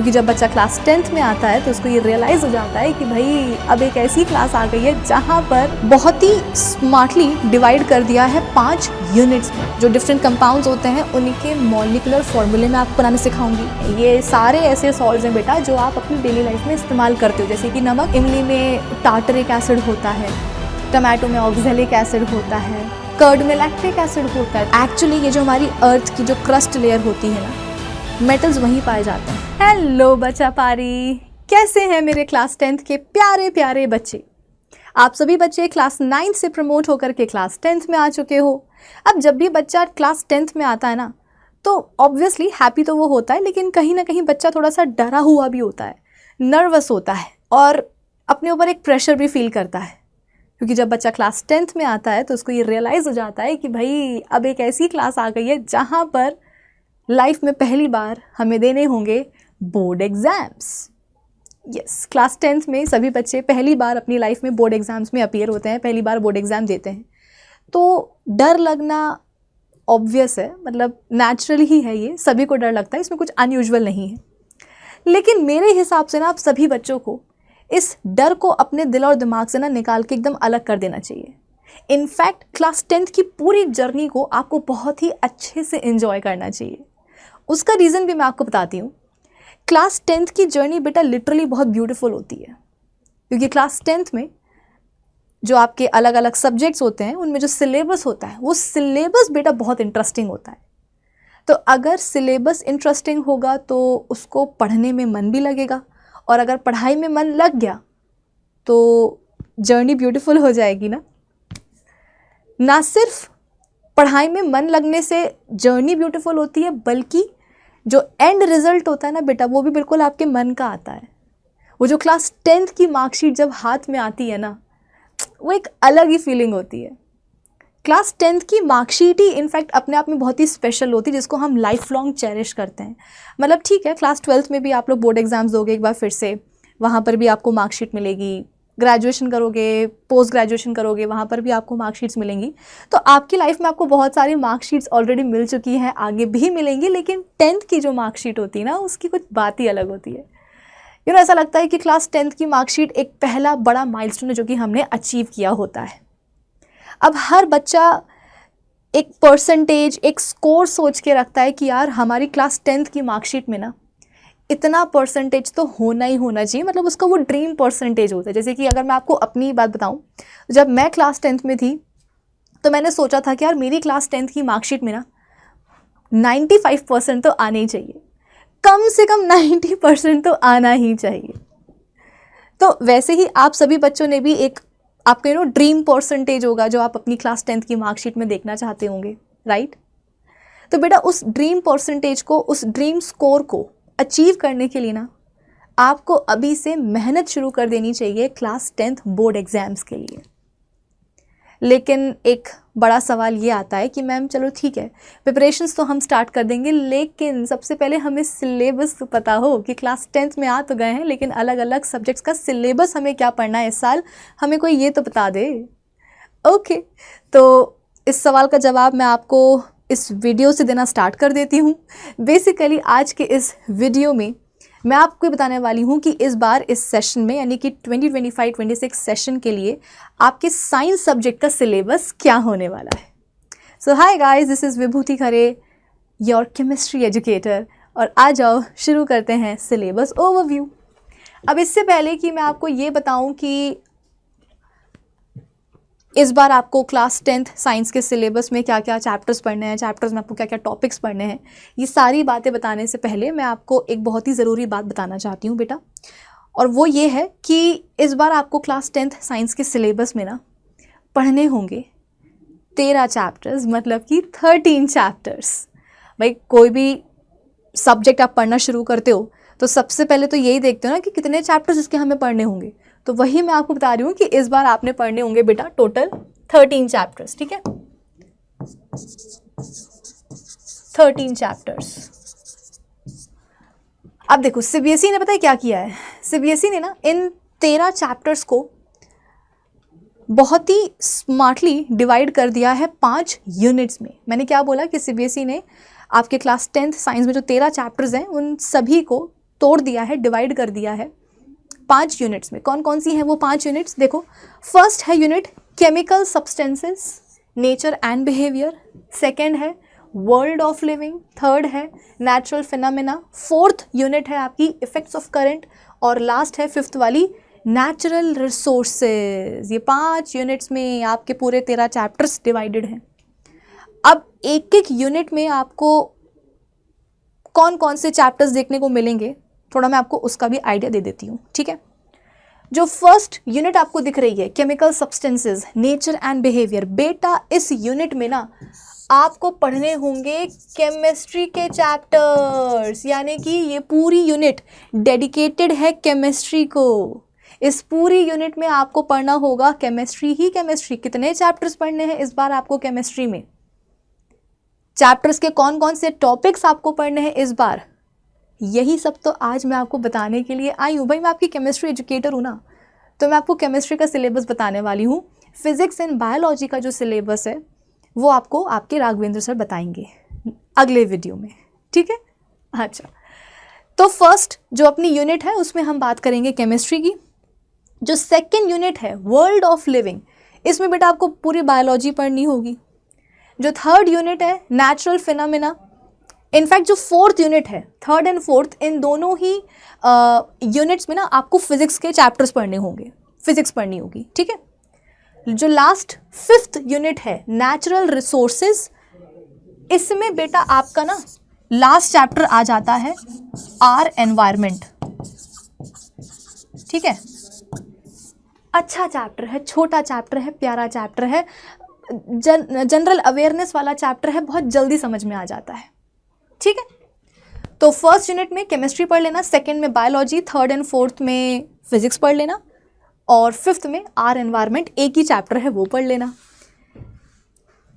क्योंकि जब बच्चा क्लास 10th में आता है तो उसको ये रियलाइज़ हो जाता है कि भाई अब एक ऐसी क्लास आ गई है जहाँ पर बहुत ही स्मार्टली डिवाइड कर दिया है 5 यूनिट्स में। जो डिफरेंट कंपाउंड्स होते हैं उनके मॉलिक्यूलर फॉर्मूले मैं आपको बनाने सिखाऊंगी। ये सारे ऐसे सॉल्ट्स हैं बेटा जो आप अपनी डेली लाइफ में इस्तेमाल करते हो, जैसे कि नमक, इमली में टार्टरिक एसिड होता है, टमाटो में ऑक्जेलिक एसिड होता है, कर्ड में लैक्टिक एसिड होता है। एक्चुअली ये जो हमारी अर्थ की जो क्रस्ट लेयर होती है ना, मेटल्स वहीं पाए जाते हैं। हेलो बच्चा पारी, कैसे हैं मेरे क्लास 10th के प्यारे प्यारे बच्चे। आप सभी बच्चे क्लास 9 से प्रमोट होकर के क्लास 10th में आ चुके हो। अब जब भी बच्चा क्लास 10th में आता है ना, तो ऑब्वियसली हैप्पी तो वो होता है, लेकिन कहीं ना कहीं बच्चा थोड़ा सा डरा हुआ भी होता है, नर्वस होता है और अपने ऊपर एक प्रेशर भी फील करता है। क्योंकि जब बच्चा क्लास 10th में आता है तो उसको ये रियलाइज़ हो जाता है कि भाई अब एक ऐसी क्लास आ गई है जहाँ पर लाइफ में पहली बार हमें देने होंगे board exams. Yes, class 10th में सभी बच्चे पहली बार अपनी लाइफ में बोर्ड एग्ज़ाम्स में अपीयर होते हैं, पहली बार बोर्ड एग्ज़ाम देते हैं। तो डर लगना ऑब्वियस है, मतलब नेचुरल ही है, ये सभी को डर लगता है, इसमें कुछ अनयूजुअल नहीं है। लेकिन मेरे हिसाब से ना आप सभी बच्चों को इस डर को अपने दिल और दिमाग से ना निकाल के एकदम अलग कर देना चाहिए। इनफैक्ट क्लास 10th की पूरी जर्नी को आपको बहुत ही अच्छे से एंजॉय करना चाहिए। उसका रीज़न भी मैं आपको बताती हूँ। क्लास 10th की जर्नी बेटा लिटरली बहुत ब्यूटीफुल होती है, क्योंकि क्लास 10th में जो आपके अलग अलग सब्जेक्ट्स होते हैं उनमें जो सिलेबस होता है वो सिलेबस बेटा बहुत इंटरेस्टिंग होता है। तो अगर सिलेबस इंटरेस्टिंग होगा तो उसको पढ़ने में मन भी लगेगा, और अगर पढ़ाई में मन लग गया तो जर्नी ब्यूटीफुल हो जाएगी ना। ना सिर्फ पढ़ाई में मन लगने से जर्नी ब्यूटीफुल होती है, बल्कि जो एंड रिज़ल्ट होता है ना बेटा, वो भी बिल्कुल आपके मन का आता है। वो जो क्लास 10th की मार्कशीट जब हाथ में आती है ना, वो एक अलग ही फीलिंग होती है। क्लास 10th की मार्कशीट ही इनफैक्ट अपने आप में बहुत ही स्पेशल होती है, जिसको हम लाइफ लॉन्ग चेरिश करते हैं। मतलब ठीक है, क्लास 12th में भी आप लोग बोर्ड एग्जाम्स दोगे एक बार फिर से, वहाँ पर भी आपको मार्कशीट मिलेगी। ग्रेजुएशन करोगे, पोस्ट ग्रेजुएशन करोगे, वहाँ पर भी आपको मार्कशीट्स मिलेंगी। तो आपकी लाइफ में आपको बहुत सारी मार्कशीट्स ऑलरेडी मिल चुकी हैं, आगे भी मिलेंगी, लेकिन 10th की जो मार्कशीट होती है ना, उसकी कुछ बात ही अलग होती है। ऐसा लगता है कि क्लास 10th की मार्कशीट एक पहला बड़ा माइलस्टोन है जो कि हमने अचीव किया होता है। अब हर बच्चा एक परसेंटेज, एक स्कोर सोच के रखता है कि यार हमारी क्लास 10th की मार्कशीट में ना इतना परसेंटेज तो होना ही होना चाहिए, मतलब उसका वो ड्रीम परसेंटेज होता है। जैसे कि अगर मैं आपको अपनी बात बताऊं, जब मैं क्लास 10th में थी तो मैंने सोचा था कि यार मेरी क्लास 10th की मार्कशीट में ना 95% तो आने ही चाहिए, कम से कम 90% तो आना ही चाहिए। तो वैसे ही आप सभी बच्चों ने भी एक आपके ड्रीम परसेंटेज होगा जो आप अपनी क्लास 10th की मार्कशीट में देखना चाहते होंगे, राइट। तो बेटा उस ड्रीम परसेंटेज को, उस ड्रीम स्कोर को अचीव करने के लिए ना आपको अभी से मेहनत शुरू कर देनी चाहिए क्लास 10th बोर्ड एग्जाम्स के लिए। लेकिन एक बड़ा सवाल ये आता है कि मैम चलो ठीक है, प्रिपरेशंस तो हम स्टार्ट कर देंगे, लेकिन सबसे पहले हमें सिलेबस तो पता हो कि क्लास 10th में आ तो गए हैं, लेकिन अलग अलग सब्जेक्ट्स का सिलेबस हमें क्या पढ़ना है इस साल, हमें कोई ये तो बता दे। ओके, तो इस सवाल का जवाब मैं आपको इस वीडियो से देना स्टार्ट कर देती हूँ। बेसिकली आज के इस वीडियो में मैं आपको बताने वाली हूँ कि इस बार इस सेशन में, यानी कि 2025-26 सेशन के लिए आपके साइंस सब्जेक्ट का सिलेबस क्या होने वाला है। So hi guys, this is Vibhuti Khare, your chemistry educator, और आ जाओ शुरू करते हैं सिलेबस ओवरव्यू। अब इससे पहले कि मैं आपको ये बताऊँ कि इस बार आपको क्लास 10th साइंस के सिलेबस में क्या क्या चैप्टर्स पढ़ने हैं, चैप्टर्स में आपको क्या क्या टॉपिक्स पढ़ने हैं, ये सारी बातें बताने से पहले मैं आपको एक बहुत ही ज़रूरी बात बताना चाहती हूँ बेटा, और वो ये है कि इस बार आपको क्लास 10th साइंस के सिलेबस में ना पढ़ने होंगे 13 चैप्टर्स, मतलब कि 13 चैप्टर्स। भाई कोई भी सब्जेक्ट आप पढ़ना शुरू करते हो तो सबसे पहले तो यही देखते हो ना कि कितने चैप्टर्स इसके हमें पढ़ने होंगे। तो वही मैं आपको बता रही हूँ कि इस बार आपने पढ़ने होंगे बेटा टोटल 13 चैप्टर्स, ठीक है, 13 चैप्टर्स। अब देखो सीबीएसई ने पता है क्या किया है, सीबीएसई ने ना इन 13 चैप्टर्स को बहुत ही स्मार्टली डिवाइड कर दिया है 5 यूनिट्स में। मैंने क्या बोला कि सीबीएसई ने आपके क्लास 10th साइंस में जो 13 चैप्टर्स हैं उन सभी को तोड़ दिया है, डिवाइड कर दिया है 5 यूनिट्स में। कौन कौन सी हैं वो 5 यूनिट्स? देखो, फर्स्ट है unit chemical substances, nature and behaviour. Second है वर्ल्ड ऑफ लिविंग। थर्ड है नेचुरल फिनोमेना। फोर्थ यूनिट है आपकी इफेक्ट्स ऑफ करंट। और लास्ट है फिफ्थ वाली नेचुरल रिसोर्सेज। ये 5 यूनिट्स में आपके पूरे 13 चैप्टर्स डिवाइडेड हैं। अब एक एक यूनिट में आपको कौन कौन से चैप्टर्स देखने को मिलेंगे, थोड़ा मैं आपको उसका भी आइडिया दे देती हूँ, ठीक है। जो फर्स्ट यूनिट आपको दिख रही है chemical substances, nature and behaviour, बेटा इस यूनिट में ना आपको पढ़ने होंगे केमिस्ट्री के चैप्टर्स, यानी कि ये पूरी यूनिट डेडिकेटेड है केमिस्ट्री को। इस पूरी यूनिट में आपको पढ़ना होगा केमिस्ट्री ही केमिस्ट्री। कितने चैप्टर्स पढ़ने हैं इस बार आपको केमिस्ट्री में? चैप्टर्स के कौन कौन से टॉपिक्स आपको पढ़ने हैं इस बार, यही सब तो आज मैं आपको बताने के लिए आई हूँ। भाई मैं आपकी केमिस्ट्री एजुकेटर हूँ ना, तो मैं आपको केमिस्ट्री का सिलेबस बताने वाली हूँ। फिजिक्स एंड बायोलॉजी का जो सिलेबस है वो आपको आपके राघवेंद्र सर बताएंगे अगले वीडियो में, ठीक है। अच्छा, तो फर्स्ट जो अपनी यूनिट है उसमें हम बात करेंगे केमिस्ट्री की। जो सेकेंड यूनिट है वर्ल्ड ऑफ लिविंग, इसमें बेटा आपको पूरी बायोलॉजी पढ़नी होगी। जो थर्ड यूनिट है नेचुरल फिनोमेना, इनफैक्ट जो फोर्थ यूनिट है, थर्ड एंड फोर्थ, इन दोनों ही यूनिट्स में ना आपको फिजिक्स के चैप्टर्स पढ़ने होंगे, फिजिक्स पढ़नी होगी, ठीक है। जो लास्ट फिफ्थ यूनिट है नेचुरल रिसोर्सेज, इसमें बेटा आपका ना लास्ट चैप्टर आ जाता है आर एनवायरमेंट, ठीक है। अच्छा चैप्टर है, छोटा चैप्टर है, प्यारा चैप्टर है, जनरल अवेयरनेस वाला चैप्टर है, बहुत जल्दी समझ में आ जाता है, ठीक है। तो फर्स्ट यूनिट में केमिस्ट्री पढ़ लेना, सेकंड में बायोलॉजी, थर्ड एंड फोर्थ में फिजिक्स पढ़ लेना, और फिफ्थ में आर एनवायरमेंट, एक ही चैप्टर है वो पढ़ लेना।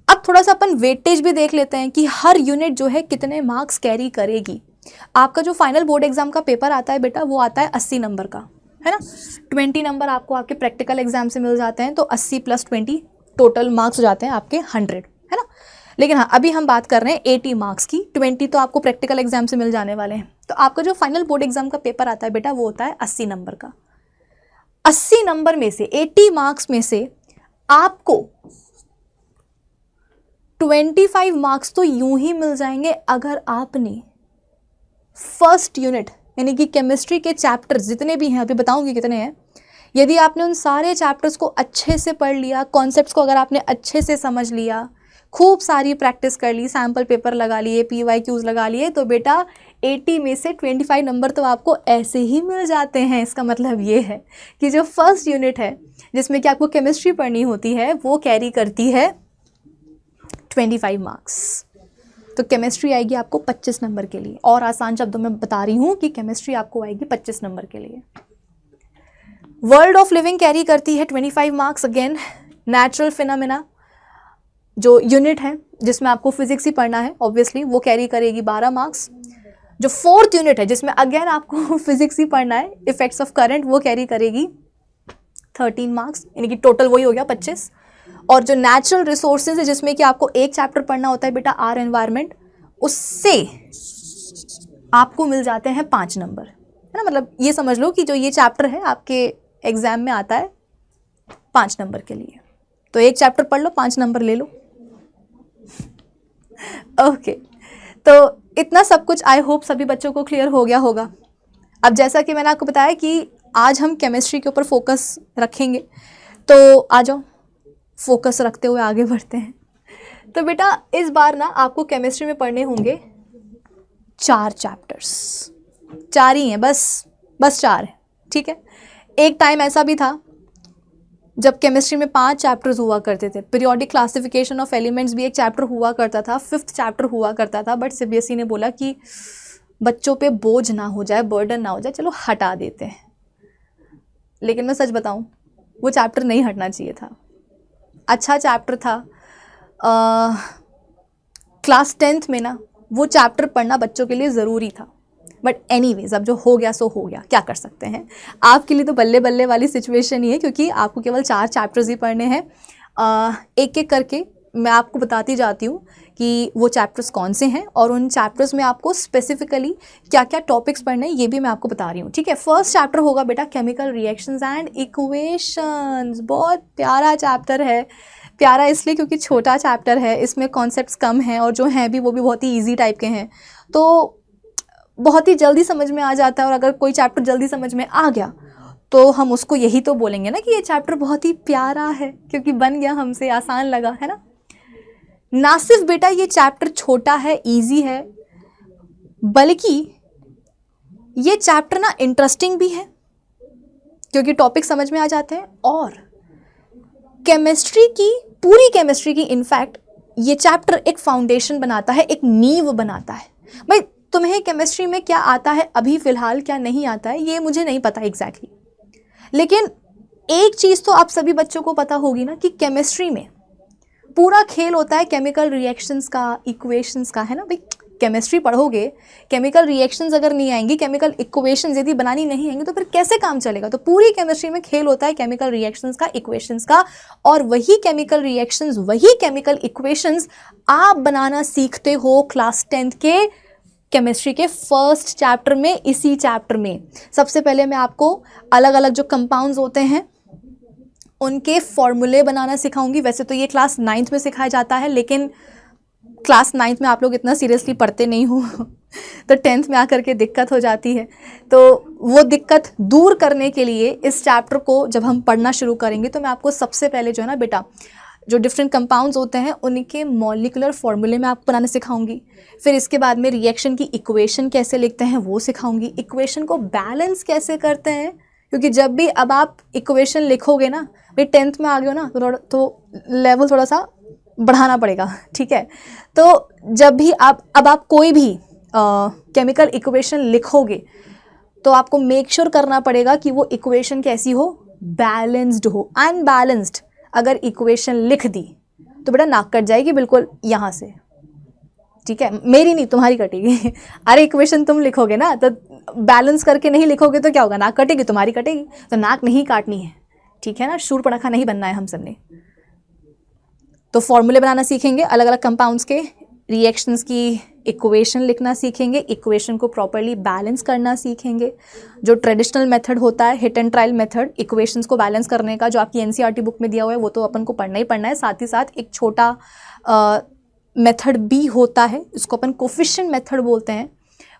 अब थोड़ा सा अपन वेटेज भी देख लेते हैं कि हर यूनिट जो है कितने मार्क्स कैरी करेगी। आपका जो फाइनल बोर्ड एग्जाम का पेपर आता है बेटा, वो आता है 80 नंबर का, है ना। 20 नंबर आपको आपके प्रैक्टिकल एग्जाम से मिल जाते हैं, तो 80 + 20 टोटल मार्क्स हो जाते हैं आपके 100, है ना। लेकिन हाँ, अभी हम बात कर रहे हैं 80 मार्क्स की, 20 तो आपको प्रैक्टिकल एग्जाम से मिल जाने वाले हैं। तो आपका जो फाइनल बोर्ड एग्जाम का पेपर आता है बेटा, वो होता है 80 नंबर का। 80 नंबर में से, 80 मार्क्स में से आपको 25 मार्क्स तो यूं ही मिल जाएंगे अगर आपने फर्स्ट यूनिट यानी कि केमिस्ट्री के चैप्टर्स जितने भी हैं, अभी बताऊंगी कितने हैं, यदि आपने उन सारे चैप्टर्स को अच्छे से पढ़ लिया, कॉन्सेप्ट्स को अगर आपने अच्छे से समझ लिया, खूब सारी प्रैक्टिस कर ली, सैम्पल पेपर लगा लिए, PYQs लगा लिए, तो बेटा 80 में से 25 नंबर तो आपको ऐसे ही मिल जाते हैं। इसका मतलब ये है कि जो फर्स्ट यूनिट है जिसमें कि आपको केमिस्ट्री पढ़नी होती है, वो कैरी करती है 25 मार्क्स। तो केमिस्ट्री आएगी आपको 25 नंबर के लिए, और आसान शब्दों में बता रही हूँ कि केमिस्ट्री आपको आएगी 25 नंबर के लिए। वर्ल्ड ऑफ लिविंग कैरी करती है 25 मार्क्स। अगेन नेचुरल फिनोमेना जो यूनिट है जिसमें आपको फिजिक्स ही पढ़ना है ऑब्वियसली, वो कैरी करेगी 12 मार्क्स। जो फोर्थ यूनिट है जिसमें अगेन आपको फिजिक्स ही पढ़ना है, इफेक्ट्स ऑफ करंट, वो कैरी करेगी 13 मार्क्स, यानी कि टोटल वही हो गया 25। और जो नेचुरल रिसोर्सेज है जिसमें कि आपको एक चैप्टर पढ़ना होता है बेटा आर एनवायरमेंट, उससे आपको मिल जाते हैं 5 नंबर, है ना। मतलब ये समझ लो कि जो ये चैप्टर है आपके एग्जाम में आता है 5 नंबर के लिए, तो एक चैप्टर पढ़ लो, 5 नंबर ले लो। ओके, तो इतना सब कुछ आई होप सभी बच्चों को क्लियर हो गया होगा। अब जैसा कि मैंने आपको बताया कि आज हम केमिस्ट्री के ऊपर फोकस रखेंगे, तो आ जाओ फोकस रखते हुए आगे बढ़ते हैं। तो बेटा इस बार ना आपको केमिस्ट्री में पढ़ने होंगे 4 चैप्टर्स, 4 ही हैं, बस 4 है, ठीक है। एक टाइम ऐसा भी था जब केमिस्ट्री में 5 चैप्टर्स हुआ करते थे। पीरियोडिक क्लासिफिकेशन ऑफ एलिमेंट्स भी एक चैप्टर हुआ करता था, 5th चैप्टर हुआ करता था, बट CBSE ने बोला कि बच्चों पे बोझ ना हो जाए, बर्डन ना हो जाए, चलो हटा देते हैं। लेकिन मैं सच बताऊं, वो चैप्टर नहीं हटना चाहिए था। अच्छा चैप्टर था, क्लास 10th में ना वो चैप्टर पढ़ना बच्चों के लिए ज़रूरी था। बट एनीवेज, अब जो हो गया सो हो गया, क्या कर सकते हैं। आपके लिए तो बल्ले बल्ले वाली सिचुएशन ही है, क्योंकि आपको केवल 4 चैप्टर्स ही पढ़ने हैं। एक एक करके मैं आपको बताती जाती हूँ कि वो चैप्टर्स कौन से हैं और उन चैप्टर्स में आपको स्पेसिफिकली क्या क्या टॉपिक्स पढ़ने हैं ये भी मैं आपको बता रही हूँ, ठीक है। फर्स्ट चैप्टर होगा बेटा केमिकल रिएक्शंस एंड इक्वेशंस। बहुत प्यारा चैप्टर है, प्यारा इसलिए क्योंकि छोटा चैप्टर है, इसमें कॉन्सेप्ट्स कम हैं और जो हैं भी वो भी बहुत ही ईजी टाइप के हैं, तो बहुत ही जल्दी समझ में आ जाता है। और अगर कोई चैप्टर जल्दी समझ में आ गया तो हम उसको यही तो बोलेंगे ना कि ये चैप्टर बहुत ही प्यारा है, क्योंकि बन गया हमसे, आसान लगा, है ना सिर्फ बेटा ये चैप्टर छोटा है, इजी है, बल्कि ये चैप्टर ना इंटरेस्टिंग भी है क्योंकि टॉपिक समझ में आ जाते हैं। और केमिस्ट्री की, पूरी केमिस्ट्री की इनफैक्ट ये चैप्टर एक फाउंडेशन बनाता है, एक नींव बनाता है। भाई तुम्हें केमिस्ट्री में क्या आता है अभी फ़िलहाल, क्या नहीं आता है, ये मुझे नहीं पता एग्जैक्टली, लेकिन एक चीज़ तो आप सभी बच्चों को पता होगी ना कि केमिस्ट्री में पूरा खेल होता है केमिकल रिएक्शंस का, इक्वेशंस का, है ना। भाई केमिस्ट्री पढ़ोगे, केमिकल रिएक्शंस अगर नहीं आएंगी, केमिकल इक्वेशंस यदि बनानी नहीं आएंगी तो फिर कैसे काम चलेगा। तो पूरी केमिस्ट्री में खेल होता है केमिकल रिएक्शंस का, इक्वेशंस का, और वही केमिकल रिएक्शंस, वही केमिकल इक्वेशंस आप बनाना सीखते हो क्लास 10th के केमिस्ट्री के फर्स्ट चैप्टर में। इसी चैप्टर में सबसे पहले मैं आपको अलग अलग जो कंपाउंड्स होते हैं उनके फॉर्मूले बनाना सिखाऊंगी। वैसे तो ये क्लास 9th में सिखाया जाता है, लेकिन क्लास 9th में आप लोग इतना सीरियसली पढ़ते नहीं हो तो 10th में आकर के दिक्कत हो जाती है। तो वो दिक्कत दूर करने के लिए इस चैप्टर को जब हम पढ़ना शुरू करेंगे तो मैं आपको सबसे पहले जो है ना बेटा, जो डिफरेंट कंपाउंड्स होते हैं उनके मॉलिक्यूलर फॉर्मूले में आपको बनाना सिखाऊंगी। फिर इसके बाद में रिएक्शन की इक्वेशन कैसे लिखते हैं वो सिखाऊंगी। इक्वेशन को बैलेंस कैसे करते हैं, क्योंकि जब भी अब आप इक्वेशन लिखोगे ना, भाई 10th में आ गए हो ना, तो लेवल थोड़ा सा बढ़ाना पड़ेगा, ठीक है। तो जब भी आप कोई भी केमिकल इक्वेशन लिखोगे तो आपको मेक श्योर करना पड़ेगा कि वो इक्वेशन कैसी हो, बैलेंस्ड हो। अनबैलेंस्ड अगर इक्वेशन लिख दी तो बेटा नाक कट जाएगी बिल्कुल यहाँ से, ठीक है। मेरी नहीं, तुम्हारी कटेगी अरे इक्वेशन तुम लिखोगे ना तो बैलेंस करके नहीं लिखोगे तो क्या होगा, नाक कटेगी, तुम्हारी कटेगी। तो नाक नहीं काटनी है, ठीक है ना, शूर्पणखा नहीं बनना है हम सब ने। तो फॉर्मूले बनाना सीखेंगे अलग अलग कंपाउंड्स के, रिएक्शंस की इक्वेशन लिखना सीखेंगे, इक्वेशन को प्रॉपर्ली बैलेंस करना सीखेंगे। जो ट्रेडिशनल मेथड होता है, hit and trial method, equations को बैलेंस करने का, जो आपकी एनसीईआरटी बुक में दिया हुआ है वो तो अपन को पढ़ना ही पढ़ना है। साथ ही साथ एक छोटा मेथड भी होता है, इसको अपन कोफिशिएंट मेथड बोलते हैं,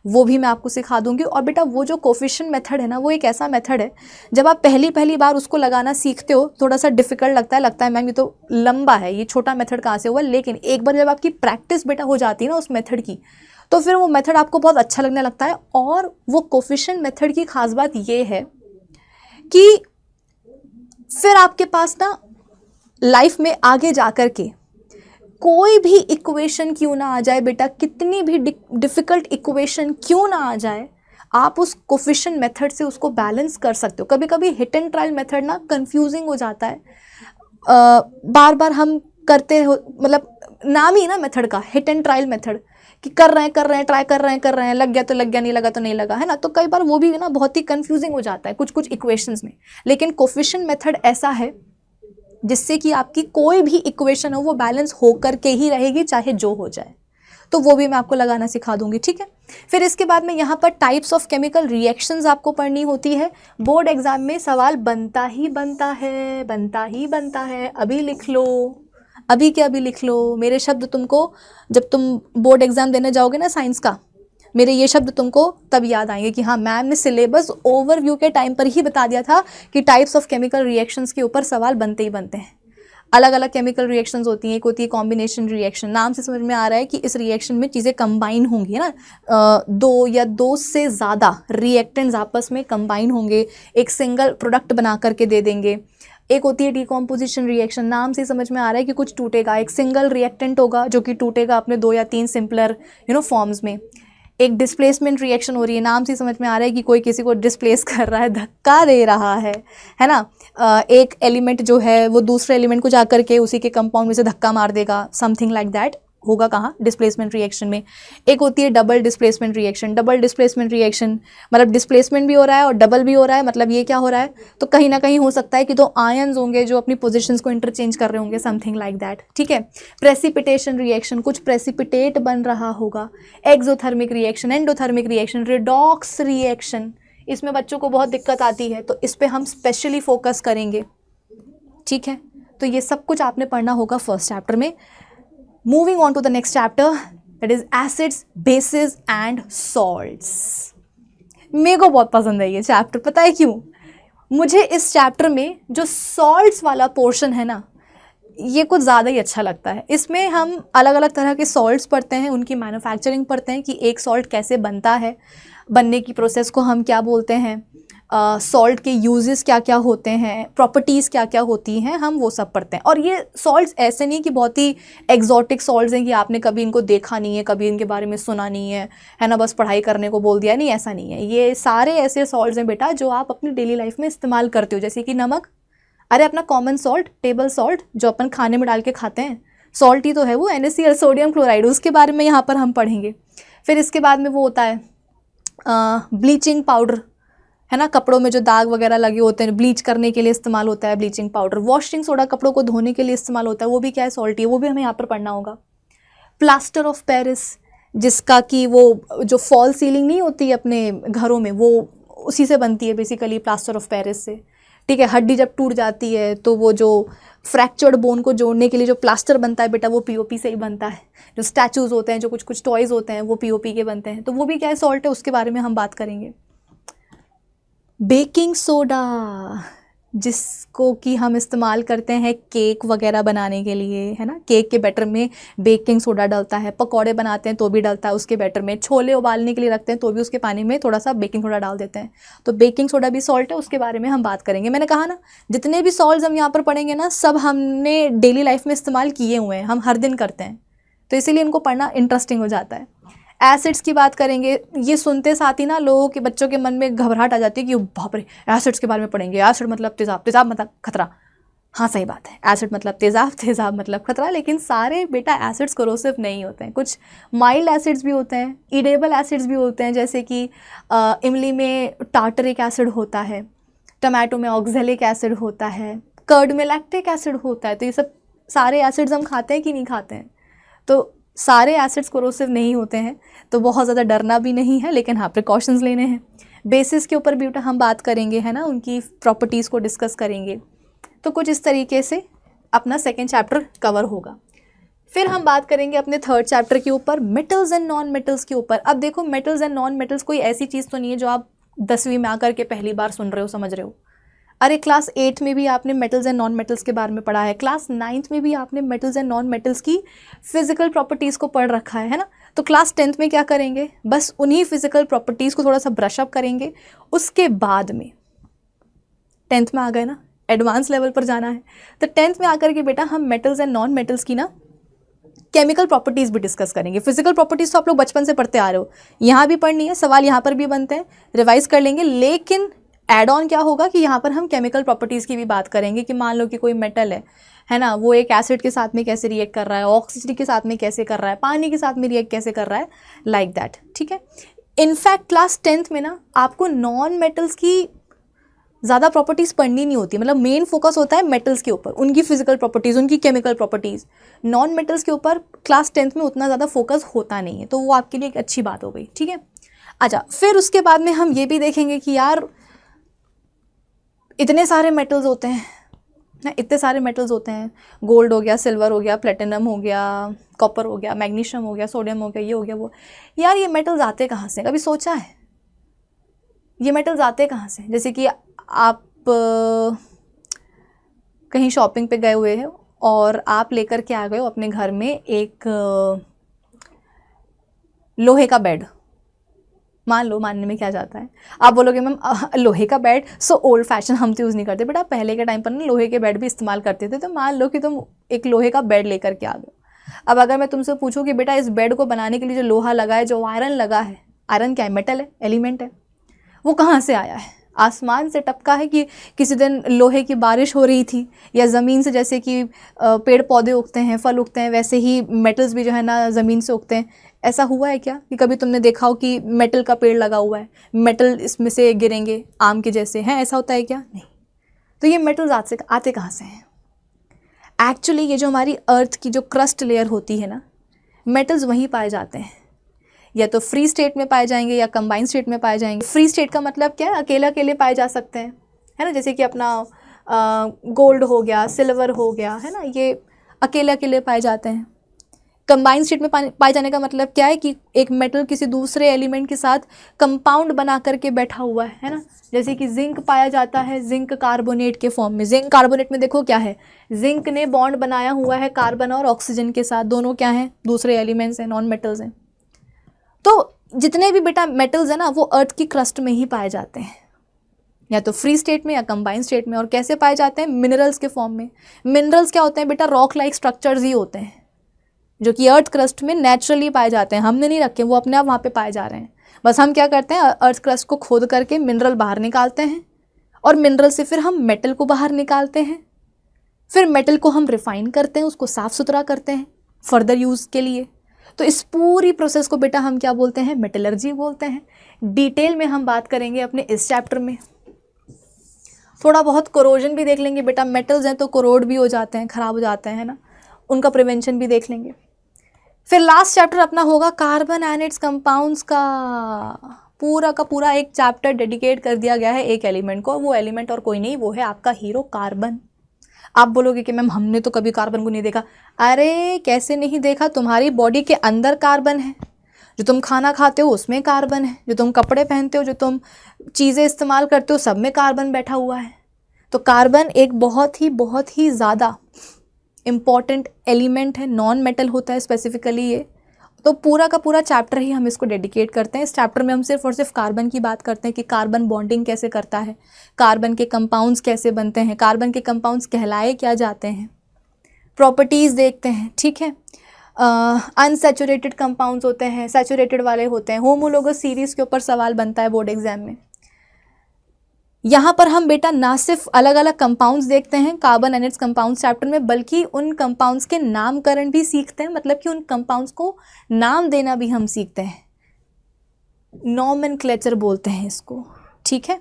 वो भी मैं आपको सिखा दूंगी। और बेटा वो जो कोफिशिएंट मेथड है ना, वो एक ऐसा मेथड है जब आप पहली बार उसको लगाना सीखते हो थोड़ा सा डिफिकल्ट लगता है मैम ये तो लंबा है, ये छोटा मेथड कहाँ से हुआ। लेकिन एक बार जब आपकी प्रैक्टिस बेटा हो जाती है ना उस मेथड की, तो फिर वो मेथड आपको बहुत अच्छा लगने लगता है। और वो कोफिशिएंट मेथड की खास बात ये है कि फिर आपके पास ना लाइफ में आगे जा कर के कोई भी इक्वेशन क्यों ना आ जाए बेटा, कितनी भी डिफ़िकल्ट इक्वेशन क्यों ना आ जाए, आप उस कोफिशिएंट मेथड से उसको बैलेंस कर सकते हो। कभी कभी हिट एंड ट्रायल मेथड ना कंफ्यूजिंग हो जाता है, बार बार हम करते हो, मतलब नाम ही ना मेथड का हिट एंड ट्रायल मेथड, कि कर रहे हैं ट्राई कर रहे हैं, लग गया तो लग गया, नहीं लगा तो नहीं लगा, है ना। तो कई बार वो भी ना बहुत ही कंफ्यूजिंग हो जाता है कुछ इक्वेशंस में। लेकिन कोफिशिएंट मेथड ऐसा है जिससे कि आपकी कोई भी इक्वेशन हो वो बैलेंस होकर के ही रहेगी, चाहे जो हो जाए। तो वो भी मैं आपको लगाना सिखा दूंगी, ठीक है। फिर इसके बाद में यहाँ पर टाइप्स ऑफ केमिकल रिएक्शंस आपको पढ़नी होती है। बोर्ड एग्जाम में सवाल बनता ही बनता है। अभी लिख लो, अभी क्या अभी लिख लो। मेरे शब्द तुमको जब तुम बोर्ड एग्जाम देने जाओगे ना साइंस का, मेरे ये शब्द तुमको तब याद आएंगे कि हाँ मैम ने सिलेबस ओवरव्यू के टाइम पर ही बता दिया था कि टाइप्स ऑफ केमिकल रिएक्शंस के ऊपर सवाल बनते ही बनते हैं। अलग अलग केमिकल रिएक्शंस होती हैं। एक होती है कॉम्बिनेशन रिएक्शन, नाम से समझ में आ रहा है कि इस रिएक्शन में चीज़ें कंबाइन होंगी, है ना, दो या दो से ज़्यादा रिएक्टेंट्स आपस में कंबाइन होंगे, एक सिंगल प्रोडक्ट बना करके दे देंगे। एक होती है डिकॉम्पोजिशन रिएक्शन, नाम से समझ में आ रहा है कि कुछ टूटेगा, एक सिंगल रिएक्टेंट होगा जो कि टूटेगा अपने 2 या 3 सिंपलर फॉर्म्स में। एक डिस्प्लेसमेंट रिएक्शन हो रही है, नाम से समझ में आ रहा है कि कोई किसी को डिस्प्लेस कर रहा है, धक्का दे रहा है ना। एक एलिमेंट जो है वो दूसरे एलिमेंट को जाकर के उसी के कंपाउंड में से धक्का मार देगा, समथिंग लाइक दैट, होगा कहाँ, डिस्प्लेसमेंट रिएक्शन में। एक होती है double displacement reaction. Double displacement reaction मतलब डिस्प्लेसमेंट भी हो रहा है और डबल भी हो रहा है, मतलब ये क्या हो रहा है, तो कहीं ना कहीं हो सकता है कि दो आयन्स होंगे जो अपनी पोजिशंस को इंटरचेंज कर रहे होंगे, समथिंग लाइक दैट, ठीक है। प्रेसिपिटेशन रिएक्शन, कुछ प्रेसिपिटेट बन रहा होगा। Exothermic reaction, endothermic reaction, redox reaction, इसमें बच्चों को बहुत दिक्कत आती है, तो इस पर हम स्पेशली फोकस करेंगे, ठीक है। तो ये सब कुछ आपने पढ़ना होगा फर्स्ट चैप्टर में। Moving on to the next chapter, that is acids, bases and salts. मेरे को बहुत पसंद है ये चैप्टर, पता है क्यों? मुझे इस चैप्टर में जो सॉल्ट्स वाला पोर्शन है ना, ये कुछ ज़्यादा ही अच्छा लगता है। इसमें हम अलग अलग तरह के सॉल्ट्स पढ़ते हैं, उनकी मैन्युफैक्चरिंग पढ़ते हैं कि एक सॉल्ट कैसे बनता है, बनने की प्रोसेस को हम क्या बोलते हैं, सॉल्ट के यूजेस क्या क्या होते हैं, प्रॉपर्टीज़ क्या क्या होती हैं, हम वो सब पढ़ते हैं। और ये सॉल्ट्स ऐसे नहीं कि बहुत ही एग्जॉटिक सॉल्ट्स हैं कि आपने कभी इनको देखा नहीं है, कभी इनके बारे में सुना नहीं है ना, बस पढ़ाई करने को बोल दिया, नहीं ऐसा नहीं है। ये सारे ऐसे सॉल्ट्स हैं बेटा जो आप अपनी डेली लाइफ में इस्तेमाल करते हो, जैसे कि नमक, अरे अपना कॉमन सॉल्ट, टेबल सॉल्ट जो अपन खाने में डाल के खाते हैं, सॉल्ट ही तो है वो, NaCl, सोडियम क्लोराइड, उसके बारे में यहाँ पर हम पढ़ेंगे। फिर इसके बाद में वो होता है ब्लीचिंग पाउडर, है ना, कपड़ों में जो दाग वगैरह लगे होते हैं, ब्लीच करने के लिए इस्तेमाल होता है ब्लीचिंग पाउडर। वॉशिंग सोडा कपड़ों को धोने के लिए इस्तेमाल होता है, वो भी क्या है, सॉल्ट ही है, वो भी हमें यहाँ पर पढ़ना होगा। प्लास्टर ऑफ पेरिस, जिसका कि वो जो फॉल सीलिंग नहीं होती अपने घरों में, वो उसी से बनती है बेसिकली, प्लास्टर ऑफ पेरिस से, ठीक है। हड्डी जब टूट जाती है तो वो जो फ्रैक्चर्ड बोन को जोड़ने के लिए जो प्लास्टर बनता है बेटा, वो POP से ही बनता है। जो स्टैचूज़ होते हैं, जो कुछ कुछ टॉयज़ होते हैं, वो POP के बनते हैं, तो वो भी क्या है, सॉल्ट है, उसके बारे में हम बात करेंगे। बेकिंग सोडा, जिसको कि हम इस्तेमाल करते हैं केक वगैरह बनाने के लिए, है ना, केक के बैटर में बेकिंग सोडा डलता है, पकौड़े बनाते हैं तो भी डलता है उसके बैटर में, छोले उबालने के लिए रखते हैं तो भी उसके पानी में थोड़ा सा बेकिंग सोडा डाल देते हैं, तो बेकिंग सोडा भी सॉल्ट है, उसके बारे में हम बात करेंगे। मैंने कहा ना, जितने भी सॉल्ट्स हम यहाँ पर पढ़ेंगे ना, सब हमने डेली लाइफ में इस्तेमाल किए हुए हैं, हम हर दिन करते हैं, तो इसीलिए इनको पढ़ना इंटरेस्टिंग हो जाता है। एसिड्स की बात करेंगे, ये सुनते साथ ही ना लोगों के, बच्चों के मन में घबराहट आ जाती है कि बाप रे एसिड्स के बारे में पढ़ेंगे, एसिड मतलब तेज़ाब, तेज़ाब मतलब खतरा। हाँ सही बात है, एसिड मतलब तेज़ाब, तेज़ाब मतलब खतरा, लेकिन सारे बेटा एसिड्स कोरोसिव नहीं होते हैं। कुछ माइल्ड एसिड्स भी होते हैं, इडेबल एसिड्स भी होते हैं, जैसे कि इमली में टार्टरिक एसिड होता है, टमाटो में ऑक्जेलिक एसिड होता है, कर्ड में लैक्टिक एसिड होता है। तो ये सब सारे एसिड्स हम खाते हैं कि नहीं खाते हैं? तो सारे एसिड्स कोरोसिव नहीं होते हैं, तो बहुत ज़्यादा डरना भी नहीं है, लेकिन हाँ प्रिकॉशंस लेने हैं। बेसिस के ऊपर भी हम बात करेंगे, है ना, उनकी प्रॉपर्टीज़ को डिस्कस करेंगे। तो कुछ इस तरीके से अपना सेकेंड चैप्टर कवर होगा। फिर हम बात करेंगे अपने थर्ड चैप्टर के ऊपर, मेटल्स एंड नॉन मेटल्स के ऊपर। अब देखो, मेटल्स एंड नॉन मेटल्स कोई ऐसी चीज़ तो नहीं है जो आप 10वीं में आकर के पहली बार सुन रहे हो, समझ रहे हो। अरे क्लास 8 में भी आपने मेटल्स एंड नॉन मेटल्स के बारे में पढ़ा है, क्लास 9th में भी आपने मेटल्स एंड नॉन मेटल्स की फिजिकल प्रॉपर्टीज़ को पढ़ रखा है ना। तो क्लास 10th में क्या करेंगे, बस उन्हीं फिजिकल प्रॉपर्टीज़ को थोड़ा सा ब्रश अप करेंगे। उसके बाद में 10th में आ गए ना, एडवांस लेवल पर जाना है, तो 10th में आकर के बेटा हम मेटल्स एंड नॉन मेटल्स की ना केमिकल प्रॉपर्टीज़ भी डिस्कस करेंगे। फिजिकल प्रॉपर्टीज़ तो आप लोग बचपन से पढ़ते आ रहे हो, यहाँ भी पढ़नी है, सवाल यहाँ पर भी बनते हैं, रिवाइज कर लेंगे। लेकिन एड ऑन क्या होगा कि यहाँ पर हम केमिकल प्रॉपर्टीज़ की भी बात करेंगे कि मान लो कि कोई मेटल है ना, वो एक एसिड के साथ में कैसे रिएक्ट कर रहा है, ऑक्सीजन के साथ में कैसे कर रहा है, पानी के साथ में रिएक्ट कैसे कर रहा है, लाइक दैट, ठीक है। इनफैक्ट क्लास 10th में ना आपको नॉन मेटल्स की ज़्यादा प्रॉपर्टीज़ पढ़नी नहीं होती, मतलब मेन फोकस होता है मेटल्स के ऊपर, उनकी फिजिकल प्रॉपर्टीज़, उनकी केमिकल प्रॉपर्टीज़। नॉन मेटल्स के ऊपर क्लास 10th में उतना ज़्यादा फोकस होता नहीं है, तो वो आपके लिए एक अच्छी बात हो गई, ठीक है। अच्छा, फिर उसके बाद में हम ये भी देखेंगे कि यार इतने सारे मेटल्स होते हैं ना, इतने सारे मेटल्स होते हैं, गोल्ड हो गया, सिल्वर हो गया, प्लेटिनम हो गया, कॉपर हो गया, मैग्नीशियम हो गया, सोडियम हो गया, ये हो गया वो। यार ये मेटल्स आते कहाँ से, कभी सोचा है ये मेटल्स आते कहाँ से? जैसे कि आप कहीं शॉपिंग पे गए हुए हैं और आप लेकर के आ गए हो अपने घर में एक लोहे का बेड, मान लो, मानने में क्या जाता है, आप बोलोगे मैम लोहे का बेड सो ओल्ड फैशन, हम तो यूज़ नहीं करते। बेटा पहले के टाइम पर ना लोहे के बेड भी इस्तेमाल करते थे, तो मान लो कि तुम एक लोहे का बेड लेकर के आ गए। अब अगर मैं तुमसे पूछूं कि बेटा इस बेड को बनाने के लिए जो लोहा लगा है, जो आयरन लगा है, आयरन क्या है, मेटल है, एलिमेंट है, वो कहाँ से आया है? आसमान से टपका है कि किसी दिन लोहे की बारिश हो रही थी, या ज़मीन से जैसे कि पेड़ पौधे उगते हैं, फल उगते हैं, वैसे ही मेटल्स भी जो है ना ज़मीन से उगते हैं। ऐसा हुआ है क्या कि कभी तुमने देखा हो कि मेटल का पेड़ लगा हुआ है, मेटल इसमें से गिरेंगे आम के जैसे हैं, ऐसा होता है क्या? नहीं। तो ये मेटल्स आते कहाँ से हैं? एक्चुअली ये जो हमारी अर्थ की जो क्रस्ट लेयर होती है ना, मेटल्स वहीं पाए जाते हैं। या तो फ्री स्टेट में पाए जाएंगे या कंबाइंड स्टेट में पाए जाएंगे। फ्री स्टेट का मतलब क्या है? अकेले अकेले पाए जा सकते हैं, है ना, जैसे कि अपना गोल्ड हो गया, सिल्वर हो गया, है ना, ये अकेले अकेले पाए जाते हैं। कंबाइंड स्टेट में पाए जाने का मतलब क्या है कि एक मेटल किसी दूसरे एलिमेंट के साथ कंपाउंड बना करके बैठा हुआ है ना, जैसे कि जिंक पाया जाता है जिंक कार्बोनेट के फॉर्म में। जिंक कार्बोनेट में देखो क्या है, जिंक ने बॉन्ड बनाया हुआ है कार्बन और ऑक्सीजन के साथ, दोनों क्या हैं? दूसरे एलिमेंट्स हैं, नॉन मेटल्स हैं। तो जितने भी बेटा मेटल्स हैं ना, वो अर्थ की क्रस्ट में ही पाए जाते हैं, या तो फ्री स्टेट में या कंबाइंड स्टेट में। और कैसे पाए जाते हैं? मिनरल्स के फॉर्म में। मिनरल्स क्या होते हैं बेटा? रॉक लाइक स्ट्रक्चर्स ही होते हैं, जो कि अर्थ क्रस्ट में नेचुरली पाए जाते हैं, हमने नहीं रखे, वो अपने आप वहाँ पे पाए जा रहे हैं। बस हम क्या करते हैं, अर्थ क्रस्ट को खोद करके मिनरल बाहर निकालते हैं, और मिनरल से फिर हम मेटल को बाहर निकालते हैं, फिर मेटल को हम रिफाइन करते हैं, उसको साफ़ सुथरा करते हैं फर्दर यूज़ के लिए। तो इस पूरी प्रोसेस को बेटा हम क्या बोलते हैं? मेटलर्जी बोलते हैं। डिटेल में हम बात करेंगे अपने इस चैप्टर में। थोड़ा बहुत कोरोजन भी देख लेंगे बेटा, मेटल्स हैं तो कोरोड भी हो जाते हैं, ख़राब हो जाते हैं, है ना, उनका प्रिवेंशन भी देख लेंगे। फिर लास्ट चैप्टर अपना होगा कार्बन एंड इट्स कंपाउंड्स का पूरा एक चैप्टर डेडिकेट कर दिया गया है एक एलिमेंट को। वो एलिमेंट और कोई नहीं, वो है आपका हीरो कार्बन। आप बोलोगे कि मैम हमने तो कभी कार्बन को नहीं देखा। अरे कैसे नहीं देखा, तुम्हारी बॉडी के अंदर कार्बन है, जो तुम खाना खाते हो उसमें कार्बन है, जो तुम कपड़े पहनते हो, जो तुम चीज़ें इस्तेमाल करते हो, सब में कार्बन बैठा हुआ है। तो कार्बन एक बहुत ही ज़्यादा इम्पॉर्टेंट एलिमेंट है, नॉन मेटल होता है स्पेसिफिकली ये। तो पूरा का पूरा चैप्टर ही हम इसको डेडिकेट करते हैं। इस चैप्टर में हम सिर्फ और सिर्फ कार्बन की बात करते हैं कि कार्बन बॉन्डिंग कैसे करता है, कार्बन के कंपाउंड्स कैसे बनते हैं, कार्बन के कंपाउंड्स कहलाए क्या जाते हैं, प्रॉपर्टीज़ देखते हैं, ठीक है। अनसैचुरेटेड कंपाउंड्स होते हैं, सैचुरेटेड वाले होते हैं। होमोलोगस सीरीज़ के ऊपर सवाल बनता है बोर्ड एग्जाम में। यहाँ पर हम बेटा ना सिर्फ अलग अलग कंपाउंड्स देखते हैं carbon and it's compounds chapter में, बल्कि उन कंपाउंड्स के नामकरण भी सीखते हैं, मतलब कि उन कंपाउंड्स को नाम देना भी हम सीखते हैं। नॉमेनक्लेचर बोलते हैं इसको, ठीक है।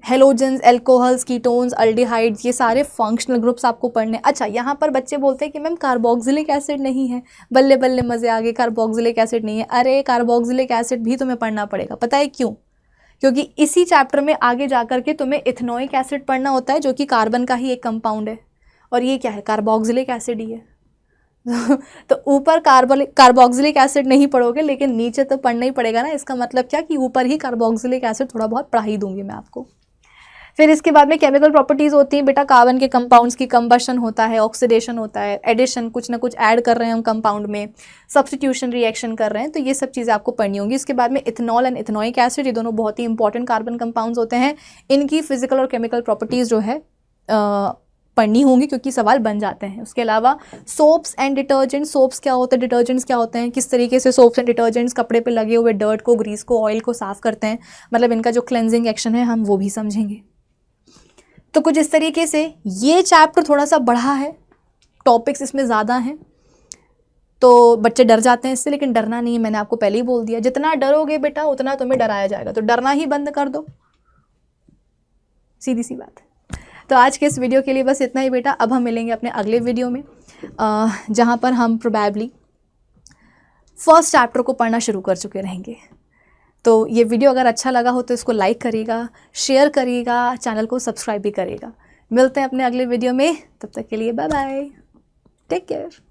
हेलोजेंस, एल्कोहल्स, कीटोन्स, अल्डिहाइड्स, ये सारे फंक्शनल ग्रुप्स आपको पढ़ने। अच्छा, यहाँ पर बच्चे बोलते हैं कि मैम कार्बोक्सिलिक एसिड नहीं है। बल्ले बल्ले मज़े आ गए, कार्बोक्सिलिक एसिड नहीं है। अरे कार्बोक्सिलिक एसिड भी तुम्हें पढ़ना पड़ेगा, पता है क्यों? क्योंकि इसी चैप्टर में आगे जाकर के तुम्हें इथेनोइक एसिड पढ़ना होता है, जो कि कार्बन का ही एक कंपाउंड है, और ये क्या है? कार्बोक्सिलिक एसिड ही है। तो ऊपर कार्बोक्सिलिक एसिड नहीं पढ़ोगे, लेकिन नीचे तो पढ़ना ही पड़ेगा ना। इसका मतलब क्या कि ऊपर ही कार्बोक्सिलिक एसिड थोड़ा बहुत पढ़ा ही दूंगी मैं आपको। फिर इसके बाद में केमिकल प्रॉपर्टीज़ होती हैं बेटा, कार्बन के कंपाउंड्स की कंबशन होता है, ऑक्सीडेशन होता है, एडिशन, कुछ ना कुछ ऐड कर रहे हैं हम कंपाउंड में, सब्स्टिट्यूशन रिएक्शन कर रहे हैं, तो ये सब चीज़ें आपको पढ़नी होंगी। इसके बाद में इथेनॉल एंड इथेनोइक एसिड, ये दोनों बहुत ही इंपॉर्टेंट कार्बन कंपाउंड्स होते हैं। इनकी फिजिकल और केमिकल प्रॉपर्टीज़ जो है पढ़नी होंगी, क्योंकि सवाल बन जाते हैं। उसके अलावा सोप्स एंड डिटर्जेंट, सोप्स क्या होते हैं, डिटर्जेंट्स क्या होते हैं, किस तरीके से सोप्स एंड डिटर्जेंट्स कपड़े पे लगे हुए डर्ट को, ग्रीस को, ऑयल को साफ़ करते हैं, मतलब इनका जो क्लेंजिंग एक्शन है हम वो भी समझेंगे। तो कुछ इस तरीके से ये चैप्टर थोड़ा सा बढ़ा है, टॉपिक्स इसमें ज़्यादा हैं, तो बच्चे डर जाते हैं इससे, लेकिन डरना नहीं है, मैंने आपको पहले ही बोल दिया। जितना डरोगे बेटा उतना तुम्हें डराया जाएगा, तो डरना ही बंद कर दो, सीधी सी बात है। तो आज के इस वीडियो के लिए बस इतना ही बेटा। अब हम मिलेंगे अपने अगले वीडियो में, जहाँ पर हम प्रोबेबली फर्स्ट चैप्टर को पढ़ना शुरू कर चुके रहेंगे। तो ये वीडियो अगर अच्छा लगा हो तो इसको लाइक करिएगा, शेयर करिएगा, चैनल को सब्सक्राइब भी करिएगा। मिलते हैं अपने अगले वीडियो में, तब तक के लिए बाय बाय, टेक केयर।